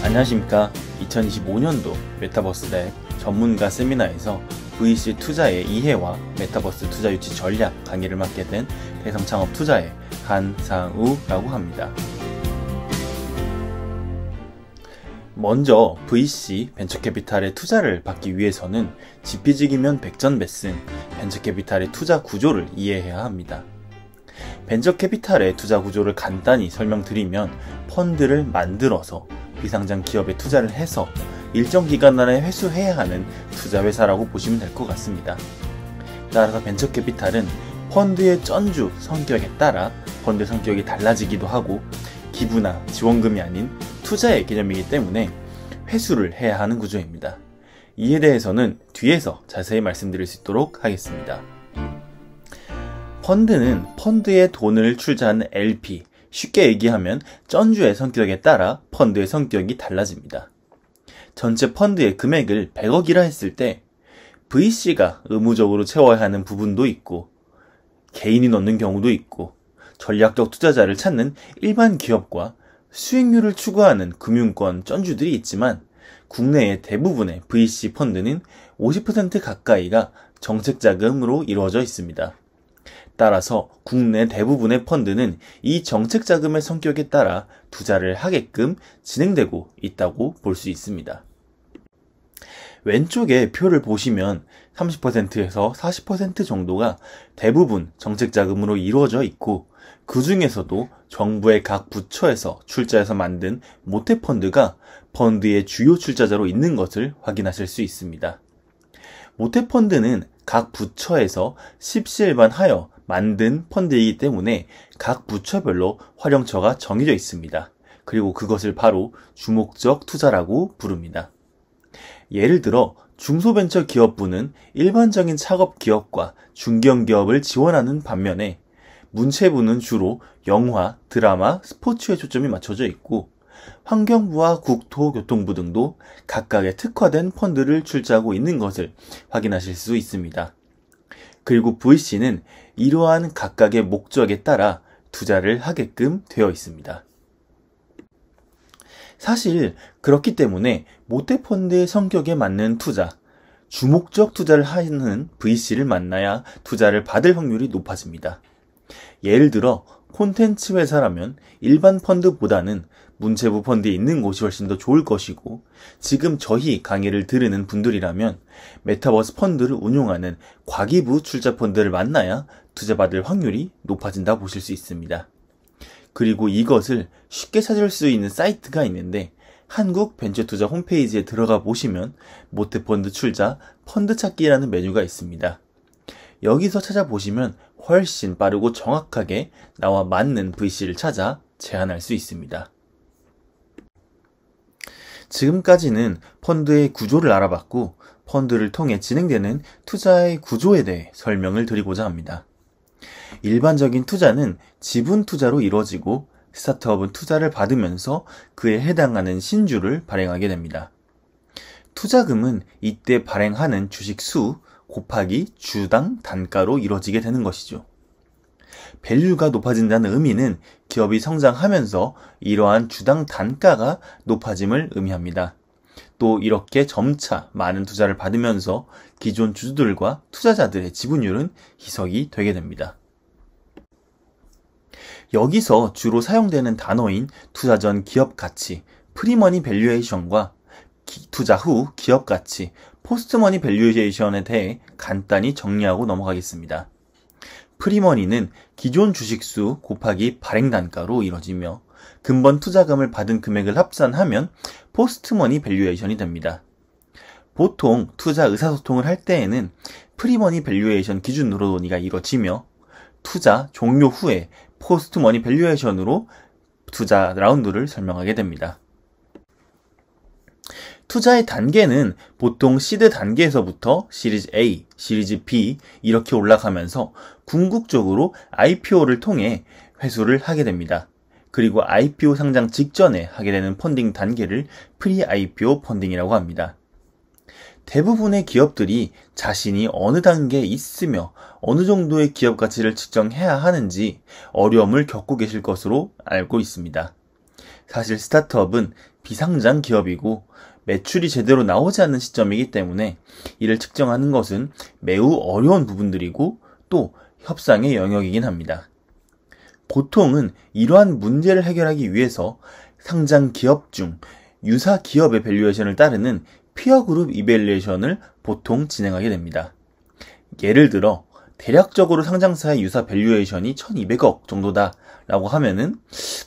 안녕하십니까. 2025년도 메타버스 랩 전문가 세미나에서 VC 투자의 이해와 메타버스 투자 유치 전략 강의를 맡게 된 대성창업 투자의 한상우라고 합니다. 먼저 VC 벤처캐피탈의 투자를 받기 위해서는 지피지기면 백전백승 벤처캐피탈의 투자 구조를 이해해야 합니다. 벤처캐피탈의 투자 구조를 간단히 설명드리면 펀드를 만들어서 비상장 기업에 투자를 해서 일정 기간 안에 회수해야 하는 투자회사라고 보시면 될 것 같습니다. 따라서 벤처캐피탈은 펀드의 전주 성격에 따라 펀드 성격이 달라지기도 하고 기부나 지원금이 아닌 투자의 개념이기 때문에 회수를 해야 하는 구조입니다. 이에 대해서는 뒤에서 자세히 말씀드릴 수 있도록 하겠습니다. 펀드는 펀드에 돈을 출자하는 LP, 쉽게 얘기하면 전주의 성격에 따라 펀드의 성격이 달라집니다. 전체 펀드의 금액을 100억이라 했을 때 VC가 의무적으로 채워야 하는 부분도 있고 개인이 넣는 경우도 있고 전략적 투자자를 찾는 일반 기업과 수익률을 추구하는 금융권 전주들이 있지만 국내의 대부분의 VC 펀드는 50% 가까이가 정책자금으로 이루어져 있습니다. 따라서 국내 대부분의 펀드는 이 정책자금의 성격에 따라 투자를 하게끔 진행되고 있다고 볼 수 있습니다. 왼쪽에 표를 보시면 30%에서 40% 정도가 대부분 정책자금으로 이루어져 있고 그 중에서도 정부의 각 부처에서 출자해서 만든 모태펀드가 펀드의 주요 출자자로 있는 것을 확인하실 수 있습니다. 모태펀드는 각 부처에서 십시일반하여 만든 펀드이기 때문에 각 부처별로 활용처가 정해져 있습니다. 그리고 그것을 바로 주목적 투자라고 부릅니다. 예를 들어 중소벤처기업부는 일반적인 창업기업과 중견기업을 지원하는 반면에 문체부는 주로 영화, 드라마, 스포츠에 초점이 맞춰져 있고 환경부와 국토교통부 등도 각각의 특화된 펀드를 출자하고 있는 것을 확인하실 수 있습니다. 그리고 VC는 이러한 각각의 목적에 따라 투자를 하게끔 되어 있습니다. 사실 그렇기 때문에 모태펀드의 성격에 맞는 투자, 주목적 투자를 하는 VC를 만나야 투자를 받을 확률이 높아집니다. 예를 들어 콘텐츠 회사라면 일반 펀드보다는 문체부 펀드에 있는 곳이 훨씬 더 좋을 것이고 지금 저희 강의를 들으는 분들이라면 메타버스 펀드를 운용하는 과기부 출자 펀드를 만나야 투자받을 확률이 높아진다 보실 수 있습니다. 그리고 이것을 쉽게 찾을 수 있는 사이트가 있는데 한국벤처투자 홈페이지에 들어가 보시면 모태펀드 출자 펀드 찾기라는 메뉴가 있습니다. 여기서 찾아보시면 훨씬 빠르고 정확하게 나와 맞는 VC를 찾아 제안할 수 있습니다. 지금까지는 펀드의 구조를 알아봤고 펀드를 통해 진행되는 투자의 구조에 대해 설명을 드리고자 합니다. 일반적인 투자는 지분 투자로 이루어지고 스타트업은 투자를 받으면서 그에 해당하는 신주를 발행하게 됩니다. 투자금은 이때 발행하는 주식 수 곱하기 주당 단가로 이루어지게 되는 것이죠. 밸류가 높아진다는 의미는 기업이 성장하면서 이러한 주당 단가가 높아짐을 의미합니다. 또 이렇게 점차 많은 투자를 받으면서 기존 주주들과 투자자들의 지분율은 희석이 되게 됩니다. 여기서 주로 사용되는 단어인 투자 전 기업 가치, 프리머니 밸류에이션과 투자 후 기업 가치, 포스트머니 밸류에이션에 대해 간단히 정리하고 넘어가겠습니다. 프리머니는 기존 주식수 곱하기 발행 단가로 이뤄지며 근본 투자금을 받은 금액을 합산하면 포스트머니 밸류에이션이 됩니다. 보통 투자 의사소통을 할 때에는 프리머니 밸류에이션 기준으로 논의가 이뤄지며 투자 종료 후에 포스트머니 밸류에이션으로 투자 라운드를 설명하게 됩니다. 투자의 단계는 보통 시드 단계에서부터 시리즈 A, 시리즈 B 이렇게 올라가면서 궁극적으로 IPO를 통해 회수를 하게 됩니다. 그리고 IPO 상장 직전에 하게 되는 펀딩 단계를 프리-IPO 펀딩이라고 합니다. 대부분의 기업들이 자신이 어느 단계에 있으며 어느 정도의 기업 가치를 측정해야 하는지 어려움을 겪고 계실 것으로 알고 있습니다. 사실 스타트업은 비상장 기업이고 매출이 제대로 나오지 않는 시점이기 때문에 이를 측정하는 것은 매우 어려운 부분들이고 또 협상의 영역이긴 합니다. 보통은 이러한 문제를 해결하기 위해서 상장 기업 중 유사 기업의 밸류에이션을 따르는 피어 그룹 이밸류에이션을 보통 진행하게 됩니다. 예를 들어 대략적으로 상장사의 유사 밸류에이션이 1200억 정도다 라고 하면은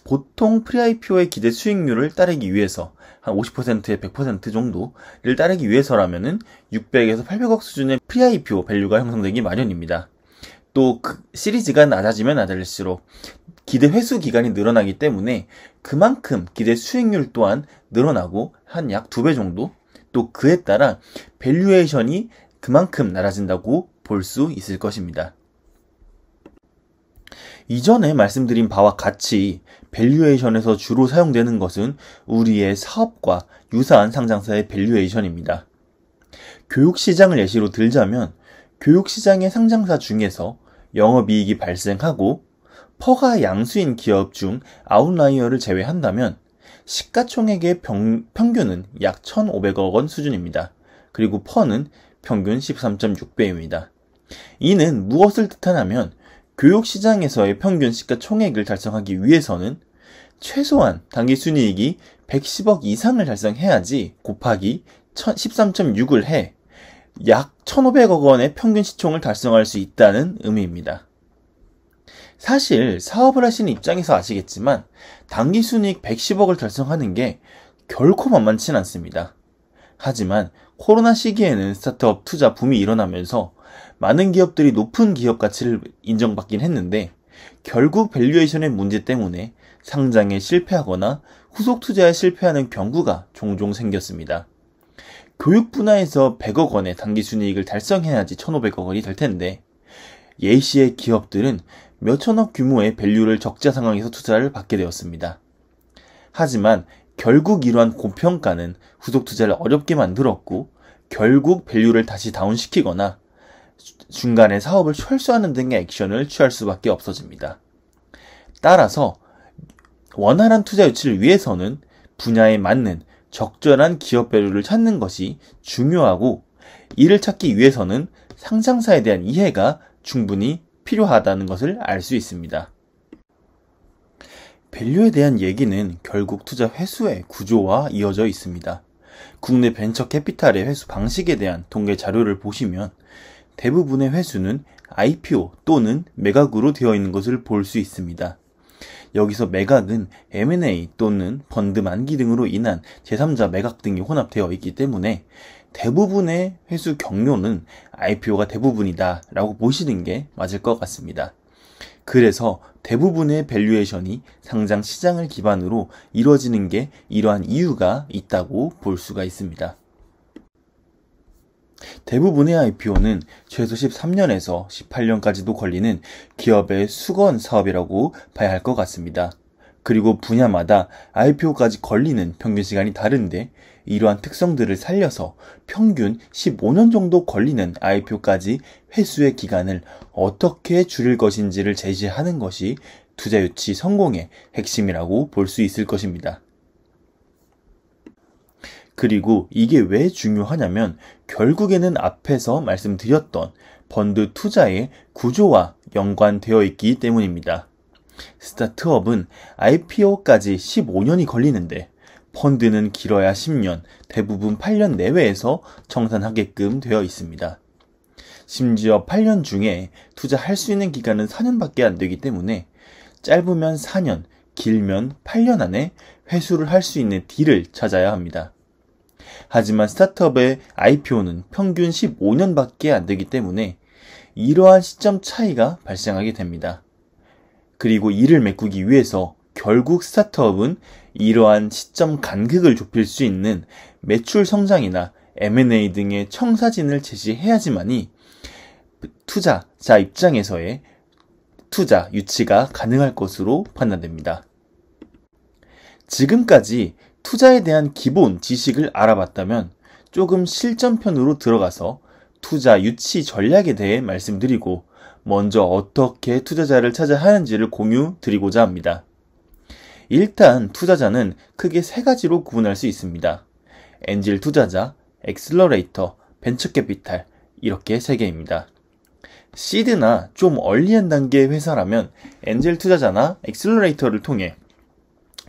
보통 프리-IPO의 기대 수익률을 따르기 위해서 한 50%에 100% 정도를 따르기 위해서라면은 600에서 800억 수준의 프리-IPO 밸류가 형성되기 마련입니다. 또 그 시리즈가 낮아지면 낮아질수록 기대 회수 기간이 늘어나기 때문에 그만큼 기대 수익률 또한 늘어나고 한 약 2배 정도, 또 그에 따라 밸류에이션이 그만큼 낮아진다고 볼 수 있을 것입니다. 이전에 말씀드린 바와 같이 밸류에이션에서 주로 사용되는 것은 우리의 사업과 유사한 상장사의 밸류에이션입니다. 교육시장을 예시로 들자면 교육시장의 상장사 중에서 영업이익이 발생하고 퍼가 양수인 기업 중 아웃라이어를 제외한다면 시가총액의 평균은 약 1,500억 원 수준입니다. 그리고 퍼는 평균 13.6배입니다. 이는 무엇을 뜻하냐면 교육시장에서의 평균 시가총액을 달성하기 위해서는 최소한 당기순이익이 110억 이상을 달성해야지 곱하기 13.6을 해 약 1,500억 원의 평균 시총을 달성할 수 있다는 의미입니다. 사실 사업을 하시는 입장에서 아시겠지만 당기순이익 110억을 달성하는 게 결코 만만치 않습니다. 하지만 코로나 시기에는 스타트업 투자 붐이 일어나면서 많은 기업들이 높은 기업 가치를 인정받긴 했는데 결국 밸류에이션의 문제 때문에 상장에 실패하거나 후속 투자에 실패하는 경우가 종종 생겼습니다. 교육 분야에서 100억 원의 당기순이익을 달성해야지 1,500억 원이 될 텐데 예시의 기업들은 몇천억 규모의 밸류를 적자 상황에서 투자를 받게 되었습니다. 하지만 결국 이러한 고평가는 후속 투자를 어렵게 만들었고 결국 밸류를 다시 다운시키거나 중간에 사업을 철수하는 등의 액션을 취할 수밖에 없어집니다. 따라서 원활한 투자 유치를 위해서는 분야에 맞는 적절한 기업 밸류를 찾는 것이 중요하고 이를 찾기 위해서는 상장사에 대한 이해가 충분히 필요하다는 것을 알 수 있습니다. 밸류에 대한 얘기는 결국 투자 회수의 구조와 이어져 있습니다. 국내 벤처 캐피탈의 회수 방식에 대한 통계 자료를 보시면 대부분의 회수는 IPO 또는 매각으로 되어 있는 것을 볼 수 있습니다. 여기서 매각은 M&A 또는 펀드 만기 등으로 인한 제3자 매각 등이 혼합되어 있기 때문에 대부분의 회수 경로는 IPO가 대부분이다 라고 보시는 게 맞을 것 같습니다. 그래서 대부분의 밸류에이션이 상장 시장을 기반으로 이루어지는 게 이러한 이유가 있다고 볼 수가 있습니다. 대부분의 IPO는 최소 13년에서 18년까지도 걸리는 기업의 수건 사업이라고 봐야 할 것 같습니다. 그리고 분야마다 IPO까지 걸리는 평균 시간이 다른데 이러한 특성들을 살려서 평균 15년 정도 걸리는 IPO까지 회수의 기간을 어떻게 줄일 것인지를 제시하는 것이 투자 유치 성공의 핵심이라고 볼 수 있을 것입니다. 그리고 이게 왜 중요하냐면 결국에는 앞에서 말씀드렸던 펀드 투자의 구조와 연관되어 있기 때문입니다. 스타트업은 IPO까지 15년이 걸리는데 펀드는 길어야 10년, 대부분 8년 내외에서 청산하게끔 되어 있습니다. 심지어 8년 중에 투자할 수 있는 기간은 4년밖에 안 되기 때문에 짧으면 4년, 길면 8년 안에 회수를 할 수 있는 딜을 찾아야 합니다. 하지만 스타트업의 IPO는 평균 15년밖에 안 되기 때문에 이러한 시점 차이가 발생하게 됩니다. 그리고 이를 메꾸기 위해서 결국 스타트업은 이러한 시점 간극을 좁힐 수 있는 매출 성장이나 M&A 등의 청사진을 제시해야지만이 투자자 입장에서의 투자 유치가 가능할 것으로 판단됩니다. 지금까지 투자에 대한 기본 지식을 알아봤다면 조금 실전편으로 들어가서 투자 유치 전략에 대해 말씀드리고 먼저 어떻게 투자자를 찾아야 하는지를 공유 드리고자 합니다. 일단 투자자는 크게 세 가지로 구분할 수 있습니다. 엔젤 투자자, 엑셀러레이터, 벤처 캐피탈, 이렇게 세 개입니다. 시드나 좀 얼리한 단계의 회사라면 엔젤 투자자나 엑셀러레이터를 통해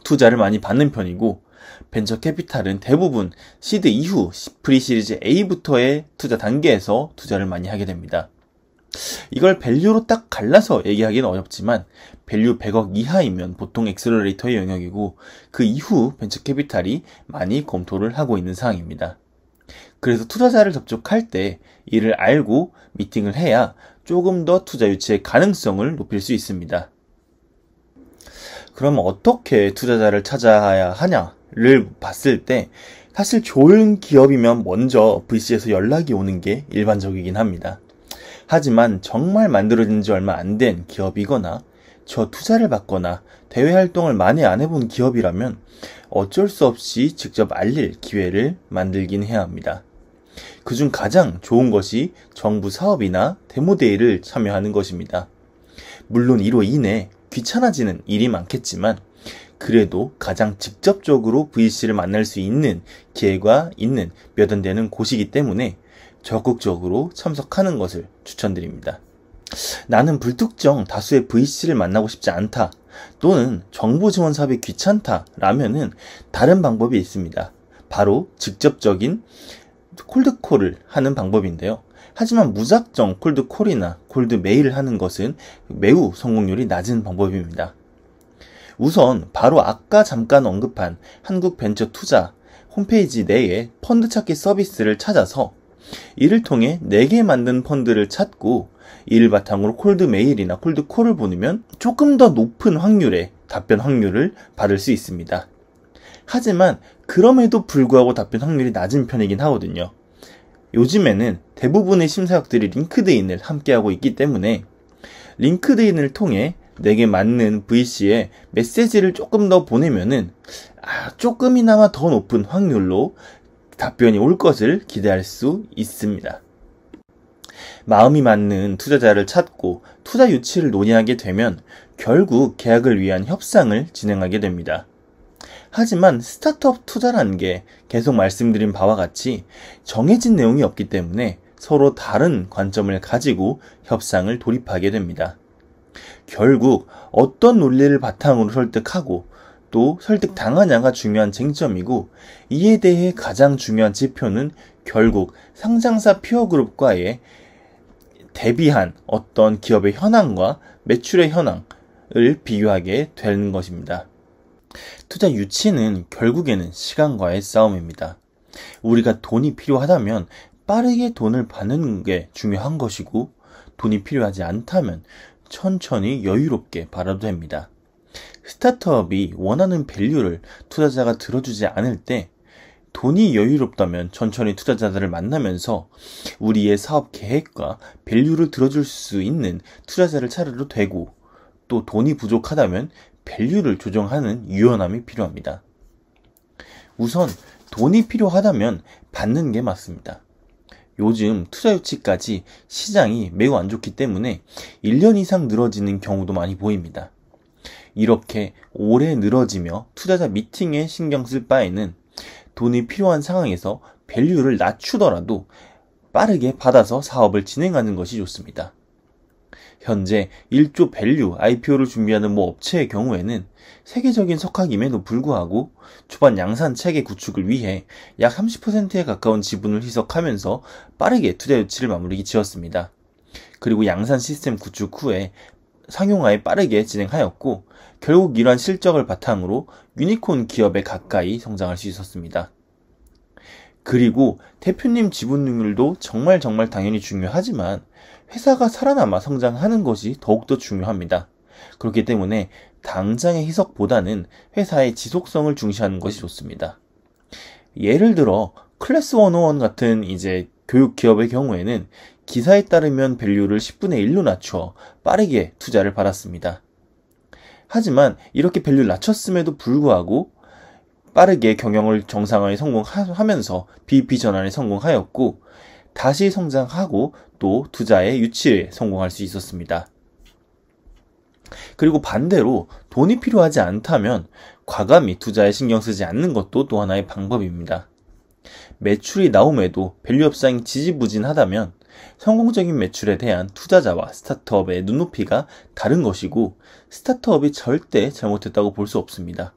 투자를 많이 받는 편이고, 벤처 캐피탈은 대부분 시드 이후 프리시리즈 A부터의 투자 단계에서 투자를 많이 하게 됩니다. 이걸 밸류로 딱 갈라서 얘기하기는 어렵지만 밸류 100억 이하이면 보통 엑셀러레이터의 영역이고, 그 이후 벤처 캐피탈이 많이 검토를 하고 있는 사항입니다. 그래서 투자자를 접촉할 때 이를 알고 미팅을 해야 조금 더 투자 유치의 가능성을 높일 수 있습니다. 그럼 어떻게 투자자를 찾아야 하냐를 봤을 때 사실 좋은 기업이면 먼저 VC에서 연락이 오는 게 일반적이긴 합니다. 하지만 정말 만들어진 지 얼마 안 된 기업이거나 저 투자를 받거나 대외 활동을 많이 안 해본 기업이라면 어쩔 수 없이 직접 알릴 기회를 만들긴 해야 합니다. 그중 가장 좋은 것이 정부 사업이나 데모데이를 참여하는 것입니다. 물론 이로 인해 귀찮아지는 일이 많겠지만 그래도 가장 직접적으로 VC를 만날 수 있는 기회가 있는 몇 안 되는 곳이기 때문에 적극적으로 참석하는 것을 추천드립니다. 나는 불특정 다수의 VC를 만나고 싶지 않다, 또는 정부 지원 사업이 귀찮다 라면은 다른 방법이 있습니다. 바로 직접적인 콜드콜을 하는 방법인데요. 하지만 무작정 콜드콜이나 콜드메일을 하는 것은 매우 성공률이 낮은 방법입니다. 우선 바로 아까 잠깐 언급한 한국벤처투자 홈페이지 내에 펀드 찾기 서비스를 찾아서 이를 통해 4개 만든 펀드를 찾고 이를 바탕으로 콜드메일이나 콜드콜을 보내면 조금 더 높은 확률의 답변 확률을 받을 수 있습니다. 하지만 그럼에도 불구하고 답변 확률이 낮은 편이긴 하거든요. 요즘에는 대부분의 심사역들이 링크드인을 함께하고 있기 때문에 링크드인을 통해 내게 맞는 VC에 메시지를 조금 더 보내면은 조금이나마 더 높은 확률로 답변이 올 것을 기대할 수 있습니다. 마음이 맞는 투자자를 찾고 투자 유치를 논의하게 되면 결국 계약을 위한 협상을 진행하게 됩니다. 하지만 스타트업 투자라는 게 계속 말씀드린 바와 같이 정해진 내용이 없기 때문에 서로 다른 관점을 가지고 협상을 돌입하게 됩니다. 결국 어떤 논리를 바탕으로 설득하고 또 설득당하냐가 중요한 쟁점이고, 이에 대해 가장 중요한 지표는 결국 상장사 피어그룹과의 대비한 어떤 기업의 현황과 매출의 현황을 비교하게 되는 것입니다. 투자 유치는 결국에는 시간과의 싸움입니다. 우리가 돈이 필요하다면 빠르게 돈을 받는 게 중요한 것이고, 돈이 필요하지 않다면 천천히 여유롭게 받아도 됩니다. 스타트업이 원하는 밸류를 투자자가 들어주지 않을 때 돈이 여유롭다면 천천히 투자자들을 만나면서 우리의 사업 계획과 밸류를 들어줄 수 있는 투자자를 찾아도 되고, 또 돈이 부족하다면 밸류를 조정하는 유연함이 필요합니다. 우선 돈이 필요하다면 받는 게 맞습니다. 요즘 투자 유치까지 시장이 매우 안 좋기 때문에 1년 이상 늘어지는 경우도 많이 보입니다. 이렇게 오래 늘어지며 투자자 미팅에 신경 쓸 바에는 돈이 필요한 상황에서 밸류를 낮추더라도 빠르게 받아서 사업을 진행하는 것이 좋습니다. 현재 1조 밸류 IPO를 준비하는 모 업체의 경우에는 세계적인 석학임에도 불구하고 초반 양산 체계 구축을 위해 약 30%에 가까운 지분을 희석하면서 빠르게 투자 유치를 마무리 지었습니다. 그리고 양산 시스템 구축 후에 상용화에 빠르게 진행하였고, 결국 이러한 실적을 바탕으로 유니콘 기업에 가까이 성장할 수 있었습니다. 그리고 대표님 지분율도 정말 당연히 중요하지만 회사가 살아남아 성장하는 것이 더욱더 중요합니다. 그렇기 때문에 당장의 희석보다는 회사의 지속성을 중시하는 것이 좋습니다. 예를 들어 클래스 101 같은 교육 기업의 경우에는 기사에 따르면 밸류를 10분의 1로 낮춰 빠르게 투자를 받았습니다. 하지만 이렇게 밸류를 낮췄음에도 불구하고 빠르게 경영을 정상화에 성공하면서 BEP 전환에 성공하였고, 다시 성장하고 또 투자의 유치에 성공할 수 있었습니다. 그리고 반대로 돈이 필요하지 않다면 과감히 투자에 신경 쓰지 않는 것도 또 하나의 방법입니다. 매출이 나옴에도 밸류 협상이 지지부진하다면 성공적인 매출에 대한 투자자와 스타트업의 눈높이가 다른 것이고, 스타트업이 절대 잘못했다고 볼 수 없습니다.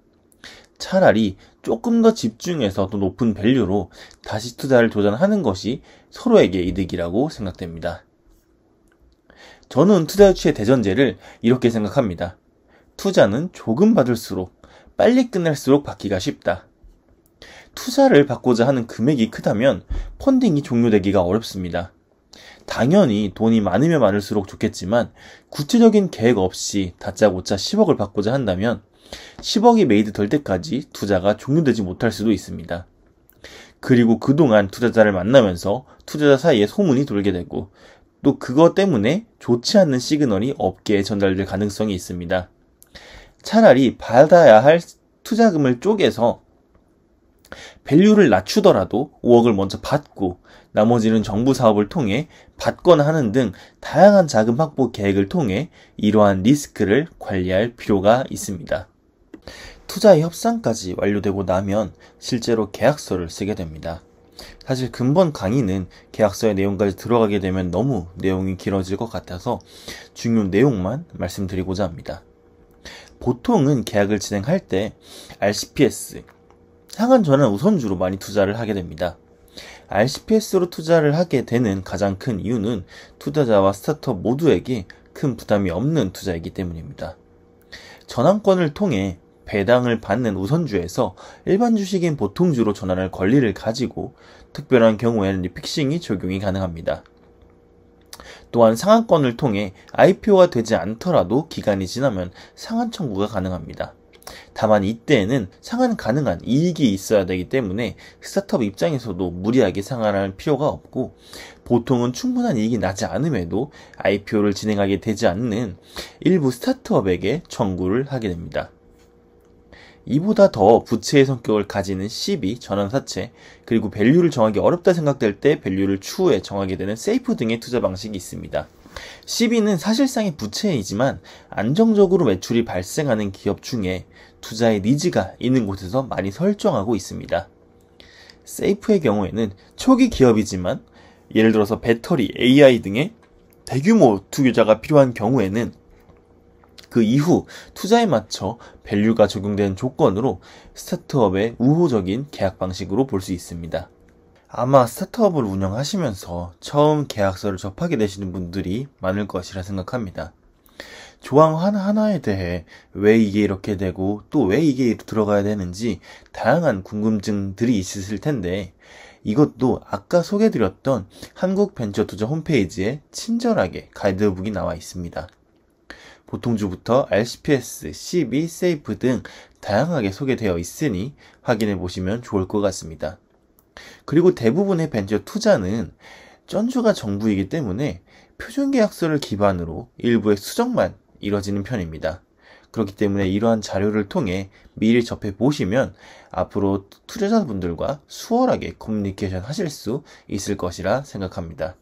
차라리 조금 더 집중해서 더 높은 밸류로 다시 투자를 도전하는 것이 서로에게 이득이라고 생각됩니다. 저는 투자 유치의 대전제를 이렇게 생각합니다. 투자는 조금 받을수록 빨리 끝날수록 받기가 쉽다. 투자를 받고자 하는 금액이 크다면 펀딩이 종료되기가 어렵습니다. 당연히 돈이 많으면 많을수록 좋겠지만 구체적인 계획 없이 다짜고짜 10억을 받고자 한다면 10억이 메이드 될 때까지 투자가 종료되지 못할 수도 있습니다. 그리고 그동안 투자자를 만나면서 투자자 사이에 소문이 돌게 되고, 또 그것 때문에 좋지 않는 시그널이 업계에 전달될 가능성이 있습니다. 차라리 받아야 할 투자금을 쪼개서 밸류를 낮추더라도 5억을 먼저 받고 나머지는 정부 사업을 통해 받거나 하는 등 다양한 자금 확보 계획을 통해 이러한 리스크를 관리할 필요가 있습니다. 투자 협상까지 완료되고 나면 실제로 계약서를 쓰게 됩니다. 사실 근본 강의는 계약서의 내용까지 들어가게 되면 너무 내용이 길어질 것 같아서 중요한 내용만 말씀드리고자 합니다. 보통은 계약을 진행할 때 RCPS, 상한 전환 우선주로 많이 투자를 하게 됩니다. RCPS로 투자를 하게 되는 가장 큰 이유는 투자자와 스타트업 모두에게 큰 부담이 없는 투자이기 때문입니다. 전환권을 통해 배당을 받는 우선주에서 일반 주식인 보통주로 전환할 권리를 가지고 특별한 경우에는 리픽싱이 적용이 가능합니다. 또한 상한권을 통해 IPO가 되지 않더라도 기간이 지나면 상한 청구가 가능합니다. 다만 이때에는 상한 가능한 이익이 있어야 되기 때문에 스타트업 입장에서도 무리하게 상한할 필요가 없고, 보통은 충분한 이익이 나지 않음에도 IPO를 진행하게 되지 않는 일부 스타트업에게 청구를 하게 됩니다. 이보다 더 부채의 성격을 가지는 CB, 전환사채, 그리고 밸류를 정하기 어렵다 생각될 때 밸류를 추후에 정하게 되는 세이프 등의 투자 방식이 있습니다. CB는 사실상의 부채이지만 안정적으로 매출이 발생하는 기업 중에 투자의 니즈가 있는 곳에서 많이 설정하고 있습니다. 세이프의 경우에는 초기 기업이지만 예를 들어서 배터리, AI 등의 대규모 투자가 필요한 경우에는 그 이후 투자에 맞춰 밸류가 적용되는 조건으로 스타트업의 우호적인 계약 방식으로 볼 수 있습니다. 아마 스타트업을 운영하시면서 처음 계약서를 접하게 되시는 분들이 많을 것이라 생각합니다. 조항 하나하나에 대해 왜 이게 이렇게 되고 또 왜 이게 들어가야 되는지 다양한 궁금증들이 있으실 텐데, 이것도 아까 소개해드렸던 한국벤처투자 홈페이지에 친절하게 가이드북이 나와 있습니다. 보통주부터 RCPS, CB, 세이프 등 다양하게 소개되어 있으니 확인해 보시면 좋을 것 같습니다. 그리고 대부분의 벤처 투자는 전주가 정부이기 때문에 표준계약서를 기반으로 일부의 수정만 이뤄지는 편입니다. 그렇기 때문에 이러한 자료를 통해 미리 접해 보시면 앞으로 투자자분들과 수월하게 커뮤니케이션 하실 수 있을 것이라 생각합니다.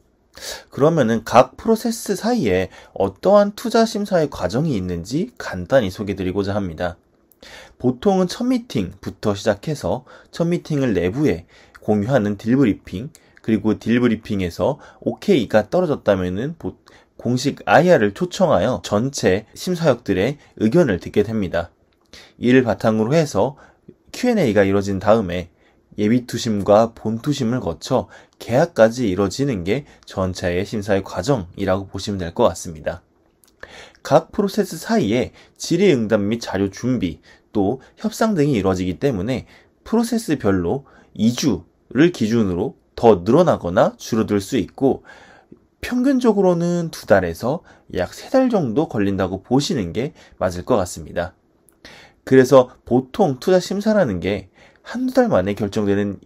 그러면은 각 프로세스 사이에 어떠한 투자 심사의 과정이 있는지 간단히 소개드리고자 합니다. 보통은 첫 미팅부터 시작해서 첫 미팅을 내부에 공유하는 딜브리핑, 그리고 딜브리핑에서 OK가 떨어졌다면은 공식 IR을 초청하여 전체 심사역들의 의견을 듣게 됩니다. 이를 바탕으로 해서 Q&A가 이루어진 다음에 예비투심과 본투심을 거쳐 계약까지 이뤄지는 게 전체의 심사의 과정이라고 보시면 될 것 같습니다. 각 프로세스 사이에 질의응답 및 자료 준비, 또 협상 등이 이루어지기 때문에 프로세스별로 2주를 기준으로 더 늘어나거나 줄어들 수 있고, 평균적으로는 2달에서 약 3달 정도 걸린다고 보시는 게 맞을 것 같습니다. 그래서 보통 투자 심사라는 게 한두 달 만에 결정되는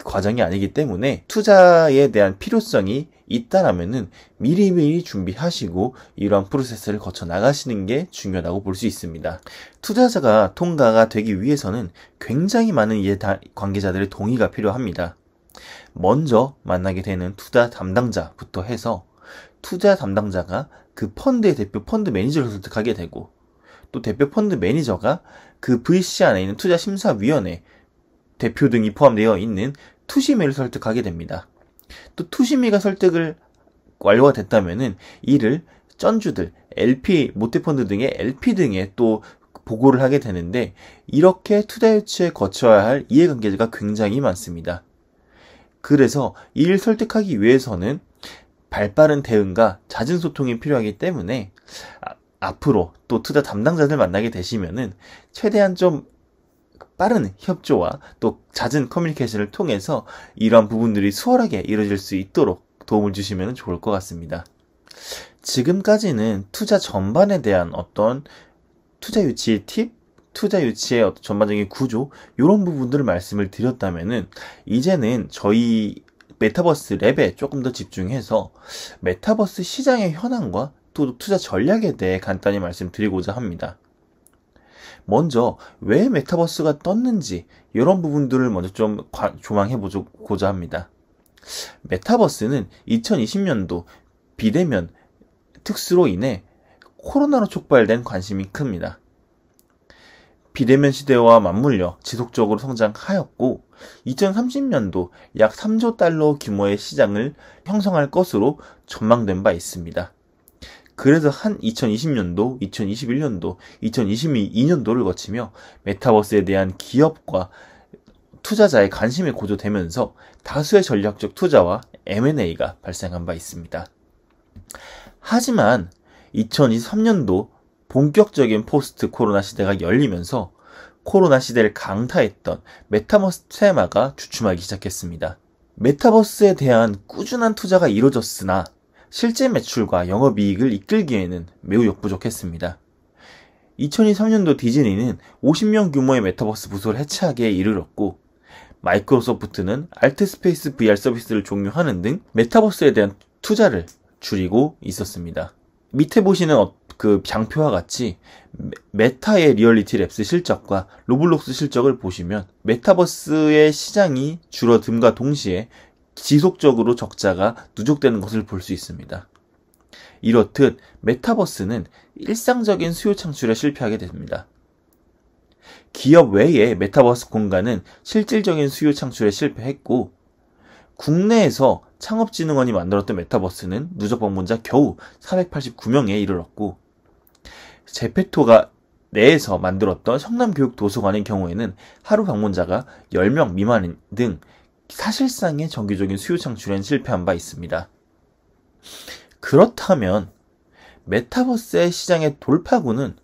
과정이 아니기 때문에 투자에 대한 필요성이 있다라면은 미리미리 준비하시고 이러한 프로세스를 거쳐 나가시는 게 중요하다고 볼 수 있습니다. 투자자가 통과가 되기 위해서는 굉장히 많은 이해 관계자들의 동의가 필요합니다. 먼저 만나게 되는 투자 담당자부터 해서 투자 담당자가 그 펀드의 대표 펀드 매니저를 설득하게 되고, 또 대표 펀드 매니저가 그 VC 안에 있는 투자심사위원회 대표 등이 포함되어 있는 투심회를 설득하게 됩니다. 또 투심회가 설득을 완료가 됐다면은 이를 쩐주들, LP, 모태펀드 등의 LP 등에 또 보고를 하게 되는데, 이렇게 투자 유치에 거쳐야 할 이해관계자가 굉장히 많습니다. 그래서 이를 설득하기 위해서는 발빠른 대응과 잦은 소통이 필요하기 때문에 앞으로 또 투자 담당자들 만나게 되시면은 최대한 좀 빠른 협조와 또 잦은 커뮤니케이션을 통해서 이러한 부분들이 수월하게 이루어질 수 있도록 도움을 주시면 좋을 것 같습니다. 지금까지는 투자 전반에 대한 어떤 투자 유치 팁, 투자 유치의 어떤 전반적인 구조, 이런 부분들을 말씀을 드렸다면은 이제는 저희 메타버스 랩에 조금 더 집중해서 메타버스 시장의 현황과 또 투자 전략에 대해 간단히 말씀드리고자 합니다. 먼저 왜 메타버스가 떴는지 이런 부분들을 먼저 좀 조망해보고자 합니다. 메타버스는 2020년도 비대면 특수로 인해 코로나로 촉발된 관심이 큽니다. 비대면 시대와 맞물려 지속적으로 성장하였고 2030년도 약 3조 달러 규모의 시장을 형성할 것으로 전망된 바 있습니다. 그래서 한 2020년도, 2021년도, 2022년도를 거치며 메타버스에 대한 기업과 투자자의 관심이 고조되면서 다수의 전략적 투자와 M&A가 발생한 바 있습니다. 하지만 2023년도 본격적인 포스트 코로나 시대가 열리면서 코로나 시대를 강타했던 메타버스 테마가 주춤하기 시작했습니다. 메타버스에 대한 꾸준한 투자가 이루어졌으나 실제 매출과 영업이익을 이끌기에는 매우 역부족했습니다. 2023년도 디즈니는 50명 규모의 메타버스 부서를 해체하기에 이르렀고, 마이크로소프트는 알트스페이스 VR 서비스를 종료하는 등 메타버스에 대한 투자를 줄이고 있었습니다. 밑에 보시는 그 장표와 같이 메타의 리얼리티 랩스 실적과 로블록스 실적을 보시면 메타버스의 시장이 줄어듦과 동시에 지속적으로 적자가 누적되는 것을 볼 수 있습니다. 이렇듯 메타버스는 일상적인 수요 창출에 실패하게 됩니다. 기업 외의 메타버스 공간은 실질적인 수요 창출에 실패했고, 국내에서 창업진흥원이 만들었던 메타버스는 누적 방문자 겨우 489명에 이르렀고, 제페토가 내에서 만들었던 성남교육도서관의 경우에는 하루 방문자가 10명 미만인 등 사실상의 정기적인 수요 창출엔 실패한 바 있습니다. 그렇다면 메타버스의 시장의 돌파구는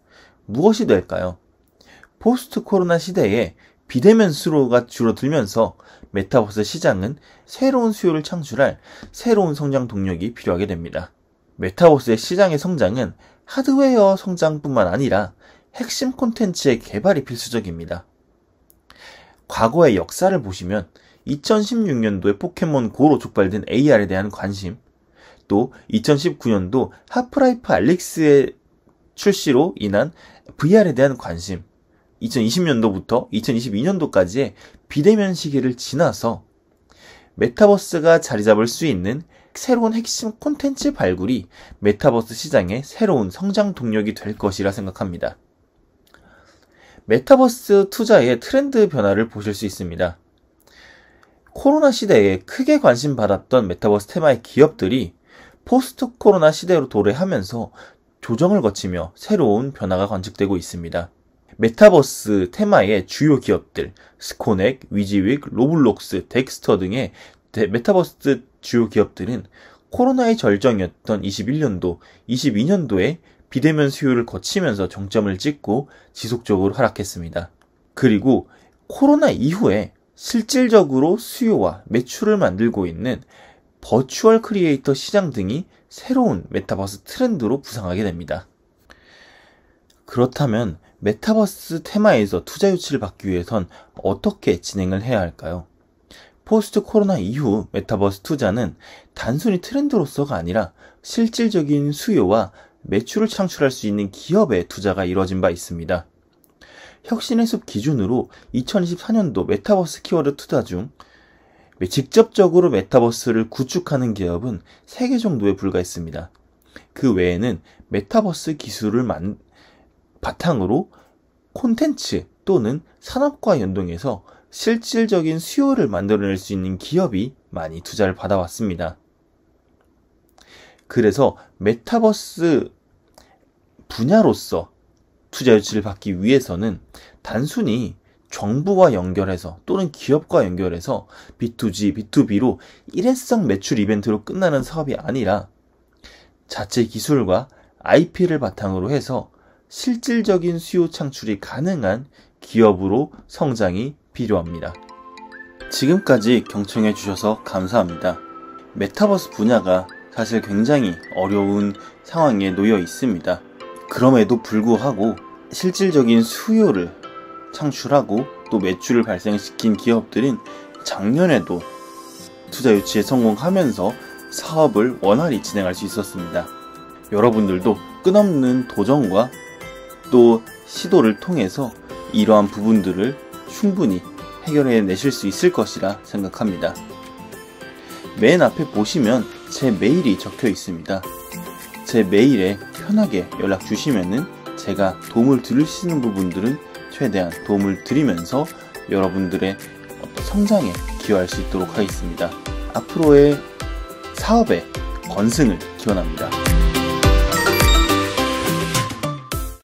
무엇이 될까요? 포스트 코로나 시대에 비대면 수요가 줄어들면서 메타버스 시장은 새로운 수요를 창출할 새로운 성장 동력이 필요하게 됩니다. 메타버스의 시장의 성장은 하드웨어 성장뿐만 아니라 핵심 콘텐츠의 개발이 필수적입니다. 과거의 역사를 보시면 2016년도에 포켓몬고로 촉발된 AR에 대한 관심, 또 2019년도 하프라이프 알릭스의 출시로 인한 VR에 대한 관심, 2020년도부터 2022년도까지의 비대면 시기를 지나서 메타버스가 자리 잡을 수 있는 새로운 핵심 콘텐츠 발굴이 메타버스 시장의 새로운 성장 동력이 될 것이라 생각합니다. 메타버스 투자의 트렌드 변화를 보실 수 있습니다. 코로나 시대에 크게 관심받았던 메타버스 테마의 기업들이 포스트 코로나 시대로 도래하면서 조정을 거치며 새로운 변화가 관측되고 있습니다. 메타버스 테마의 주요 기업들, 스코넥, 위지윅, 로블록스, 덱스터 등의 메타버스 주요 기업들은 코로나의 절정이었던 21년도, 22년도에 비대면 수요를 거치면서 정점을 찍고 지속적으로 하락했습니다. 그리고 코로나 이후에 실질적으로 수요와 매출을 만들고 있는 버추얼 크리에이터 시장 등이 새로운 메타버스 트렌드로 부상하게 됩니다. 그렇다면 메타버스 테마에서 투자 유치를 받기 위해선 어떻게 진행을 해야 할까요? 포스트 코로나 이후 메타버스 투자는 단순히 트렌드로서가 아니라 실질적인 수요와 매출을 창출할 수 있는 기업의 투자가 이루어진 바 있습니다. 혁신의 숲 기준으로 2024년도 메타버스 키워드 투자 중 직접적으로 메타버스를 구축하는 기업은 3개 정도에 불과했습니다. 그 외에는 메타버스 기술을 바탕으로 콘텐츠 또는 산업과 연동해서 실질적인 수요를 만들어낼 수 있는 기업이 많이 투자를 받아왔습니다. 그래서 메타버스 분야로서 투자 유치를 받기 위해서는 단순히 정부와 연결해서 또는 기업과 연결해서 B2G, B2B로 일회성 매출 이벤트로 끝나는 사업이 아니라 자체 기술과 IP를 바탕으로 해서 실질적인 수요 창출이 가능한 기업으로 성장이 필요합니다. 지금까지 경청해 주셔서 감사합니다. 메타버스 분야가 사실 굉장히 어려운 상황에 놓여 있습니다. 그럼에도 불구하고 실질적인 수요를 창출하고 또 매출을 발생시킨 기업들은 작년에도 투자 유치에 성공하면서 사업을 원활히 진행할 수 있었습니다. 여러분들도 끝없는 도전과 또 시도를 통해서 이러한 부분들을 충분히 해결해 내실 수 있을 것이라 생각합니다. 맨 앞에 보시면 제 메일이 적혀 있습니다. 제 메일에 편하게 연락 주시면은 제가 도움을 드릴 수 있는 부분들은 최대한 도움을 드리면서 여러분들의 어떤 성장에 기여할 수 있도록 하겠습니다. 앞으로의 사업의 건승을 기원합니다.